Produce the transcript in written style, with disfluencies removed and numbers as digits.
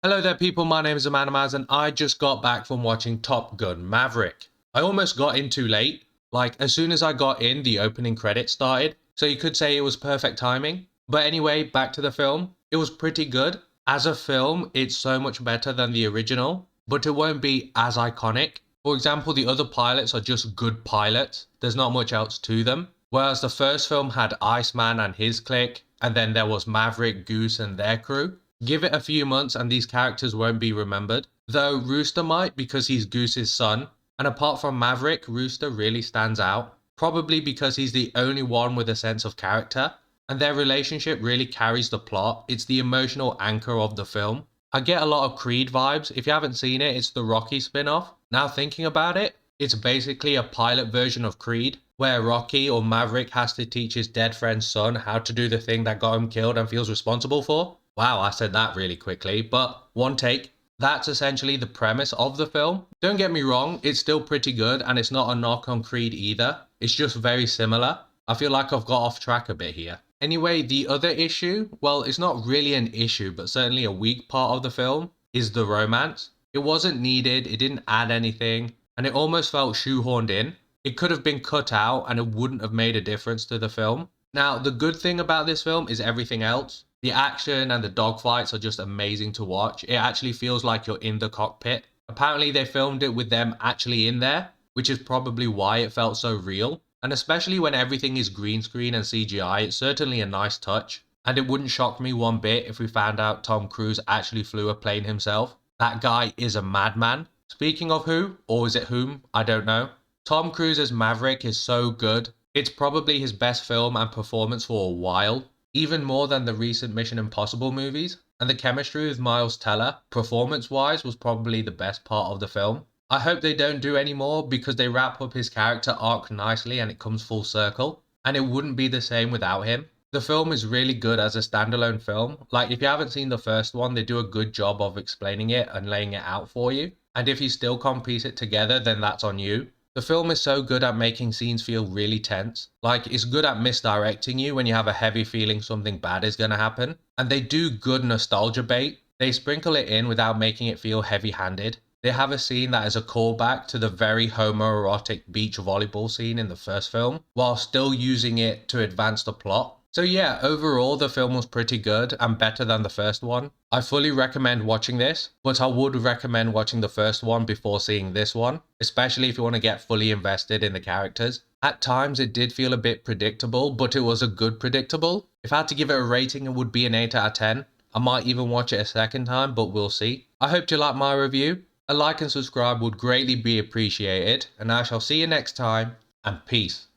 Hello there people, my name is Amanamaz and I just got back from watching Top Gun Maverick. I almost got in too late, like as soon as I got in the opening credits started, so you could say it was perfect timing. But anyway, back to the film. It was pretty good. As a film, it's so much better than the original, but it won't be as iconic. For example, the other pilots are just good pilots, there's not much else to them. Whereas the first film had Iceman and his clique, and then there was Maverick, Goose and their crew. Give it a few months and these characters won't be remembered. Though Rooster might because he's Goose's son. And apart from Maverick, Rooster really stands out. Probably because he's the only one with a sense of character. And their relationship really carries the plot. It's the emotional anchor of the film. I get a lot of Creed vibes. If you haven't seen it, it's the Rocky spin-off. Now thinking about it, it's basically a pilot version of Creed, where Rocky or Maverick has to teach his dead friend's son how to do the thing that got him killed and feels responsible for. Wow, I said that really quickly, but one take. That's essentially the premise of the film. Don't get me wrong, it's still pretty good and it's not a knock on Creed either. It's just very similar. I feel like I've got off track a bit here. Anyway, the other issue, well, it's not really an issue, but certainly a weak part of the film, is the romance. It wasn't needed, it didn't add anything, and it almost felt shoehorned in. It could have been cut out and it wouldn't have made a difference to the film. Now, the good thing about this film is everything else. The action and the dogfights are just amazing to watch. It actually feels like you're in the cockpit. Apparently they filmed it with them actually in there, which is probably why it felt so real. And especially when everything is green screen and CGI, it's certainly a nice touch. And it wouldn't shock me one bit if we found out Tom Cruise actually flew a plane himself. That guy is a madman. Speaking of who, or is it whom, I don't know. Tom Cruise's Maverick is so good. It's probably his best film and performance for a while. Even more than the recent Mission Impossible movies, and the chemistry with Miles Teller, performance-wise, was probably the best part of the film. I hope they don't do any more because they wrap up his character arc nicely and it comes full circle, and it wouldn't be the same without him. The film is really good as a standalone film. Like, if you haven't seen the first one, they do a good job of explaining it and laying it out for you, and if you still can't piece it together, then that's on you. The film is so good at making scenes feel really tense. Like, it's good at misdirecting you when you have a heavy feeling something bad is gonna happen. And they do good nostalgia bait. They sprinkle it in without making it feel heavy-handed. They have a scene that is a callback to the very homoerotic beach volleyball scene in the first film, while still using it to advance the plot. So yeah, overall the film was pretty good and better than the first one. I fully recommend watching this, but I would recommend watching the first one before seeing this one, especially if you want to get fully invested in the characters. At times it did feel a bit predictable, but it was a good predictable. If I had to give it a rating, it would be an 8 out of 10. I might even watch it a second time, but we'll see. I hope you like my review. A like and subscribe would greatly be appreciated, and I shall see you next time, and peace.